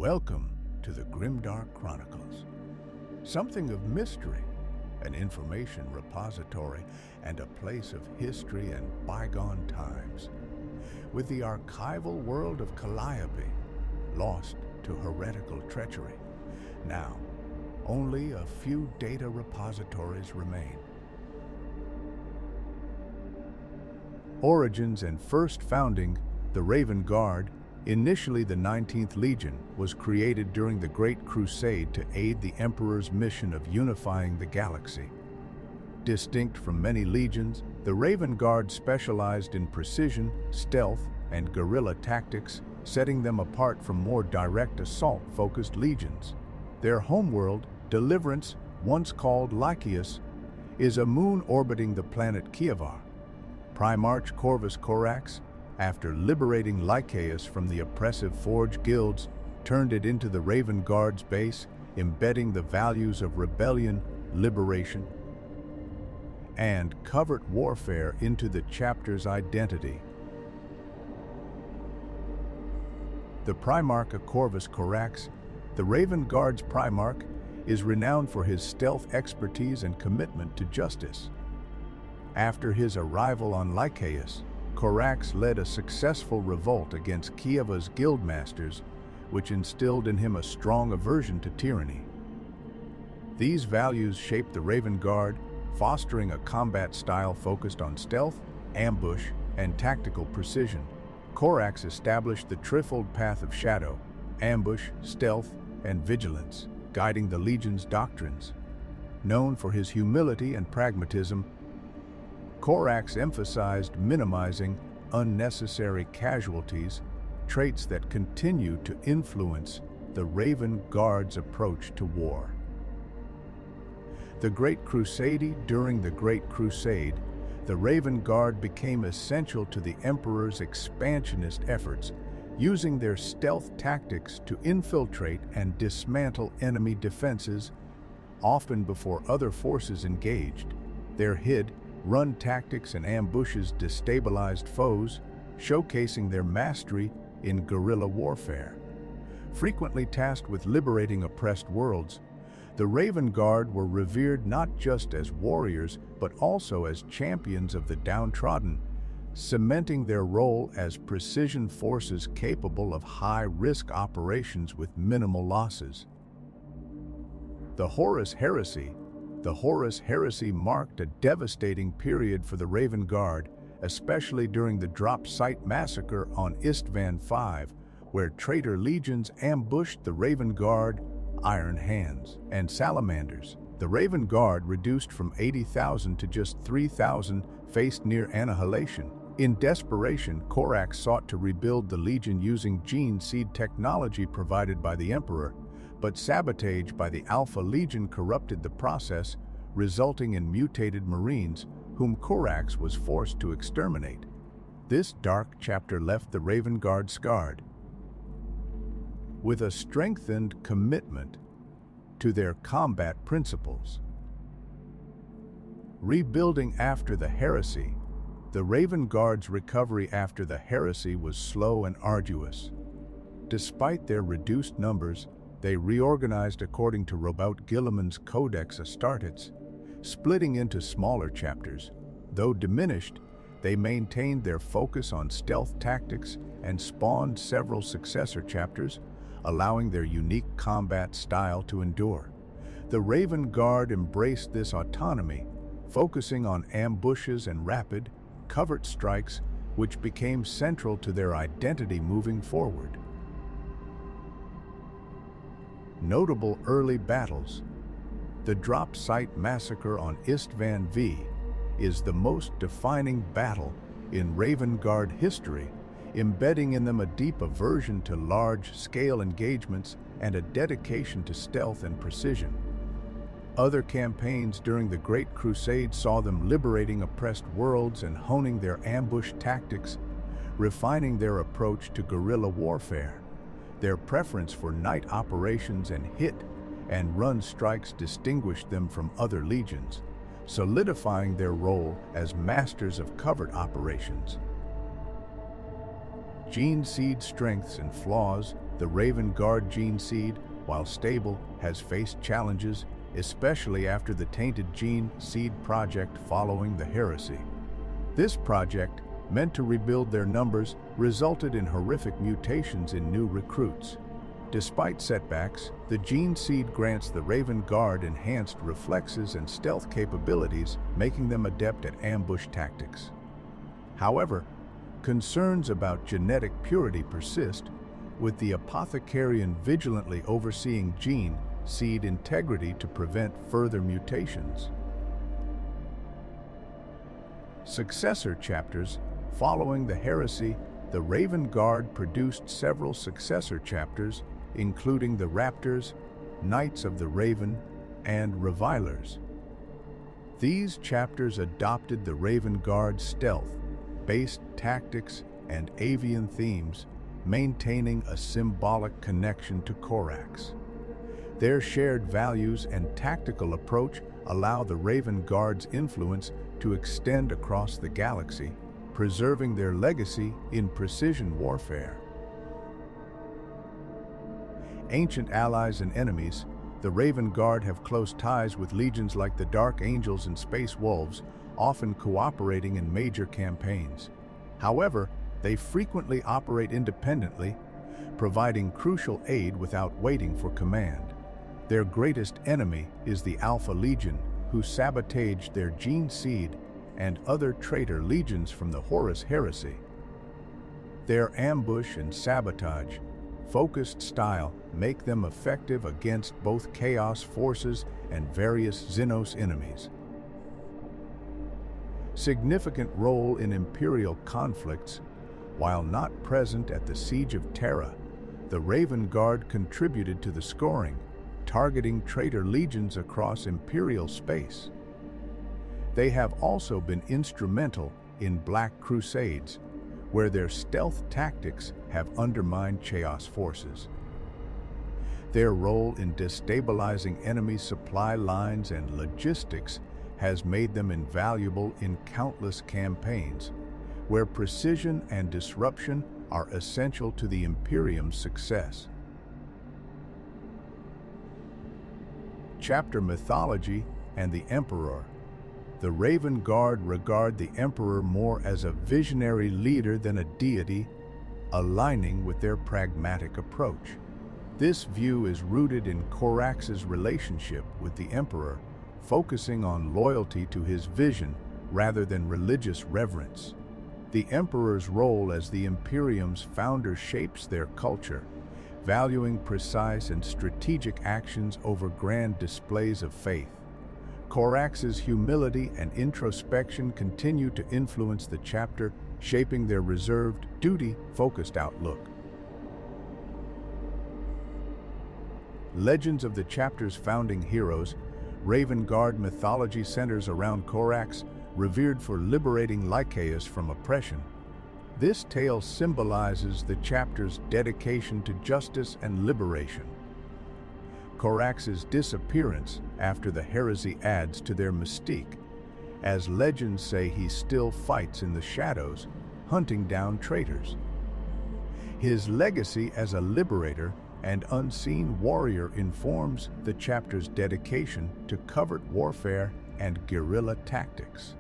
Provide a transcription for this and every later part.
Welcome to the Grimdark Chronicles. Something of mystery, an information repository, and a place of history and bygone times. With the archival world of Calliope lost to heretical treachery, now only a few data repositories remain. Origins and first founding, the Raven Guard, initially the 19th Legion, was created during the Great Crusade to aid the Emperor's mission of unifying the galaxy. Distinct from many legions, the Raven Guard specialized in precision, stealth, and guerrilla tactics, setting them apart from more direct assault-focused legions. Their homeworld, Deliverance, once called Lycaeus, is a moon orbiting the planet Kievar. Primarch Corvus Corax, after liberating Lycaeus from the oppressive Forge guilds, turned it into the Raven Guard's base, embedding the values of rebellion, liberation, and covert warfare into the chapter's identity. The Primarch of Corvus Corax, the Raven Guard's Primarch, is renowned for his stealth expertise and commitment to justice. After his arrival on Lycaeus, Corax led a successful revolt against Kieva's guildmasters, which instilled in him a strong aversion to tyranny. These values shaped the Raven Guard, fostering a combat style focused on stealth, ambush, and tactical precision. Corax established the threefold path of shadow, ambush, stealth, and vigilance, guiding the Legion's doctrines. Known for his humility and pragmatism, Corax emphasized minimizing unnecessary casualties, traits that continue to influence the Raven Guard's approach to war. The Great Crusade. During the Great Crusade, the Raven Guard became essential to the Emperor's expansionist efforts, using their stealth tactics to infiltrate and dismantle enemy defenses, often before other forces engaged. Their hit-run tactics and ambushes destabilized foes, showcasing their mastery in guerrilla warfare. Frequently tasked with liberating oppressed worlds, the Raven Guard were revered not just as warriors but also as champions of the downtrodden, cementing their role as precision forces capable of high-risk operations with minimal losses. The Horus Heresy. The Horus Heresy marked a devastating period for the Raven Guard, especially during the Drop Site Massacre on Istvan V, where traitor legions ambushed the Raven Guard, Iron Hands, and Salamanders. The Raven Guard, reduced from 80,000 to just 3,000, faced near annihilation. In desperation, Corax sought to rebuild the Legion using gene seed technology provided by the Emperor, but sabotage by the Alpha Legion corrupted the process, resulting in mutated Marines, whom Corax was forced to exterminate. This dark chapter left the Raven Guard scarred, with a strengthened commitment to their combat principles. Rebuilding after the Heresy. The Raven Guard's recovery after the Heresy was slow and arduous. Despite their reduced numbers, they reorganized according to Robert Guilliman's Codex Astartes, splitting into smaller chapters. Though diminished, they maintained their focus on stealth tactics and spawned several successor chapters, allowing their unique combat style to endure. The Raven Guard embraced this autonomy, focusing on ambushes and rapid, covert strikes, which became central to their identity moving forward. Notable early battles. The Drop Site Massacre on Istvan V is the most defining battle in Raven Guard history, embedding in them a deep aversion to large-scale engagements and a dedication to stealth and precision. Other campaigns during the Great Crusade saw them liberating oppressed worlds and honing their ambush tactics, refining their approach to guerrilla warfare. Their preference for night operations and hit-and-run strikes distinguished them from other legions, solidifying their role as masters of covert operations. Gene seed strengths and flaws. The Raven Guard gene seed, while stable, has faced challenges, especially after the tainted gene seed project following the heresy. This project, meant to rebuild their numbers, resulted in horrific mutations in new recruits. Despite setbacks, the gene seed grants the Raven Guard enhanced reflexes and stealth capabilities, making them adept at ambush tactics. However, concerns about genetic purity persist, with the Apothecarian vigilantly overseeing gene seed integrity to prevent further mutations. Successor chapters. Following the heresy, the Raven Guard produced several successor chapters, including the Raptors, Knights of the Raven, and Revilers. These chapters adopted the Raven Guard's stealth-based tactics and avian themes, maintaining a symbolic connection to Corax. Their shared values and tactical approach allow the Raven Guard's influence to extend across the galaxy, preserving their legacy in precision warfare. Ancient allies and enemies, the Raven Guard have close ties with legions like the Dark Angels and Space Wolves, often cooperating in major campaigns. However, they frequently operate independently, providing crucial aid without waiting for command. Their greatest enemy is the Alpha Legion, who sabotaged their gene seed and other traitor legions from the Horus Heresy. Their ambush and sabotage-focused style make them effective against both Chaos forces and various Xenos enemies. Significant role in Imperial conflicts. While not present at the Siege of Terra, the Raven Guard contributed to the scoring, targeting traitor legions across Imperial space. They have also been instrumental in Black Crusades, where their stealth tactics have undermined Chaos forces. Their role in destabilizing enemy supply lines and logistics has made them invaluable in countless campaigns, where precision and disruption are essential to the Imperium's success. Chapter Mythology and the Emperor. The Raven Guard regard the Emperor more as a visionary leader than a deity, aligning with their pragmatic approach. This view is rooted in Corax's relationship with the Emperor, focusing on loyalty to his vision rather than religious reverence. The Emperor's role as the Imperium's founder shapes their culture, valuing precise and strategic actions over grand displays of faith. Corax's humility and introspection continue to influence the chapter, shaping their reserved, duty-focused outlook. Legends of the chapter's founding heroes. Raven Guard mythology centers around Corax, revered for liberating Lycaeus from oppression. This tale symbolizes the chapter's dedication to justice and liberation. Corax's disappearance after the heresy adds to their mystique, as legends say he still fights in the shadows, hunting down traitors. His legacy as a liberator and unseen warrior informs the chapter's dedication to covert warfare and guerrilla tactics.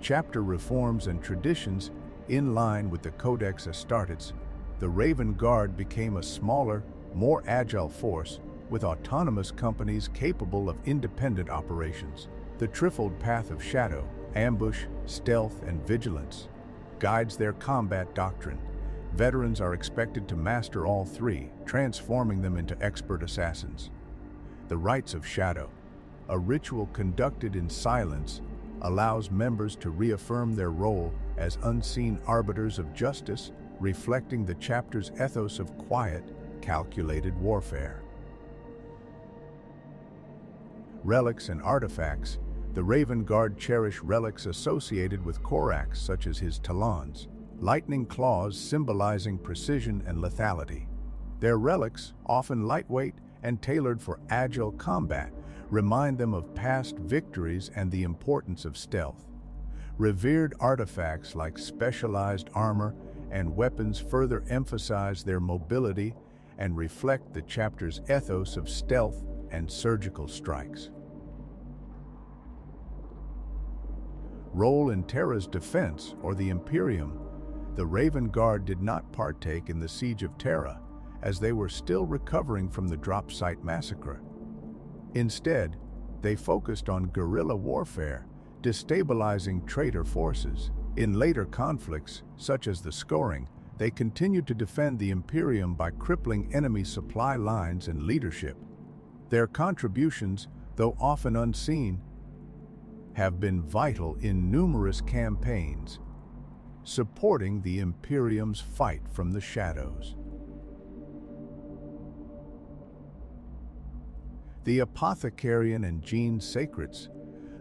Chapter reforms and traditions. In line with the Codex Astartes, the Raven Guard became a smaller, more agile force with autonomous companies capable of independent operations. The threefold path of shadow, ambush, stealth, and vigilance guides their combat doctrine. Veterans are expected to master all three, transforming them into expert assassins. The Rites of Shadow, a ritual conducted in silence, allows members to reaffirm their role as unseen arbiters of justice, reflecting the chapter's ethos of quiet, calculated warfare. Relics and artifacts. The Raven Guard cherish relics associated with Corax, such as his talons, lightning claws symbolizing precision and lethality. Their relics, often lightweight and tailored for agile combat, remind them of past victories and the importance of stealth. Revered artifacts like specialized armor and weapons further emphasize their mobility and reflect the chapter's ethos of stealth and surgical strikes. Role in Terra's defense, or the Imperium. The Raven Guard did not partake in the Siege of Terra, as they were still recovering from the drop site massacre. Instead, they focused on guerrilla warfare, destabilizing traitor forces. In later conflicts, such as the Scoring, they continued to defend the Imperium by crippling enemy supply lines and leadership. Their contributions, though often unseen, have been vital in numerous campaigns, supporting the Imperium's fight from the shadows. The Apothecarian and Gene Sacrets.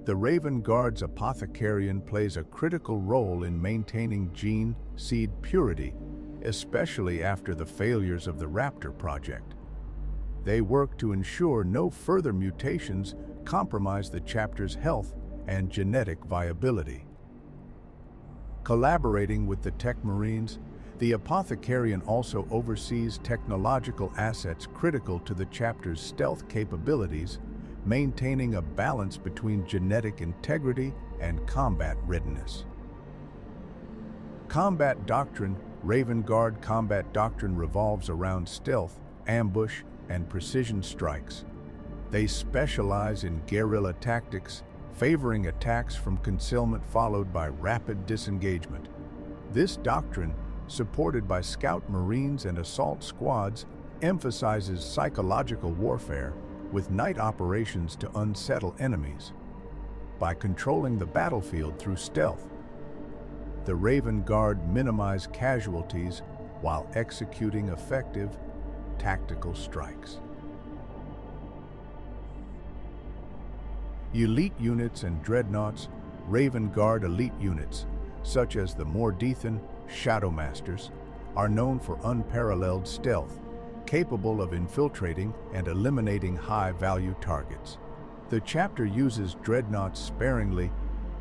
The Raven Guard's Apothecarian plays a critical role in maintaining gene seed purity, especially after the failures of the Raptor project. They work to ensure no further mutations compromise the chapter's health and genetic viability. Collaborating with the Tech Marines, the Apothecarian also oversees technological assets critical to the chapter's stealth capabilities, maintaining a balance between genetic integrity and combat readiness. Combat Doctrine. Raven Guard combat doctrine revolves around stealth, ambush, and precision strikes. They specialize in guerrilla tactics, favoring attacks from concealment followed by rapid disengagement. This doctrine, supported by scout marines and assault squads, emphasizes psychological warfare with night operations to unsettle enemies. By controlling the battlefield through stealth, the Raven Guard minimize casualties while executing effective tactical strikes. Elite units and dreadnoughts. Raven Guard elite units, such as the Mordethan Shadowmasters, are known for unparalleled stealth, capable of infiltrating and eliminating high-value targets. The chapter uses dreadnoughts sparingly,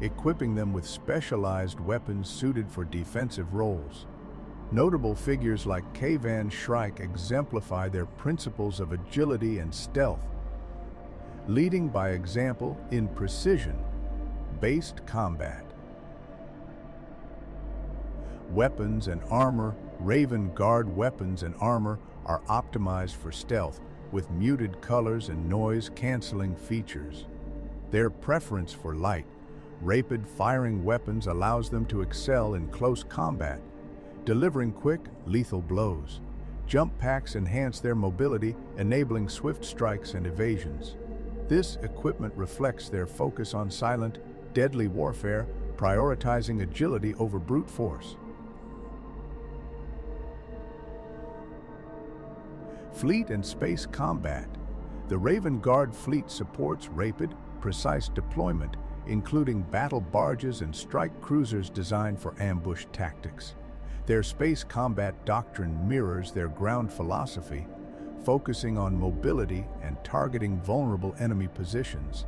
equipping them with specialized weapons suited for defensive roles. Notable figures like Kavan Shrike exemplify their principles of agility and stealth, leading by example in precision-based combat. Weapons and armor. Raven Guard weapons and armor are optimized for stealth, with muted colors and noise-canceling features. Their preference for light, rapid-firing weapons allows them to excel in close combat, delivering quick, lethal blows. Jump packs enhance their mobility, enabling swift strikes and evasions. This equipment reflects their focus on silent, deadly warfare, prioritizing agility over brute force. Fleet and space combat. The Raven Guard fleet supports rapid, precise deployment, including battle barges and strike cruisers designed for ambush tactics. Their space combat doctrine mirrors their ground philosophy, focusing on mobility and targeting vulnerable enemy positions.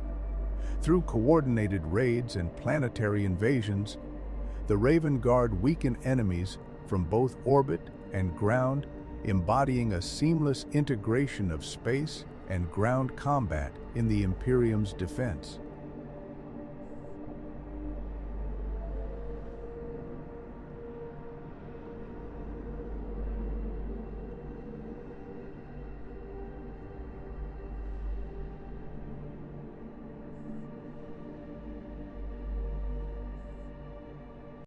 Through coordinated raids and planetary invasions, the Raven Guard weaken enemies from both orbit and ground, embodying a seamless integration of space and ground combat in the Imperium's defense.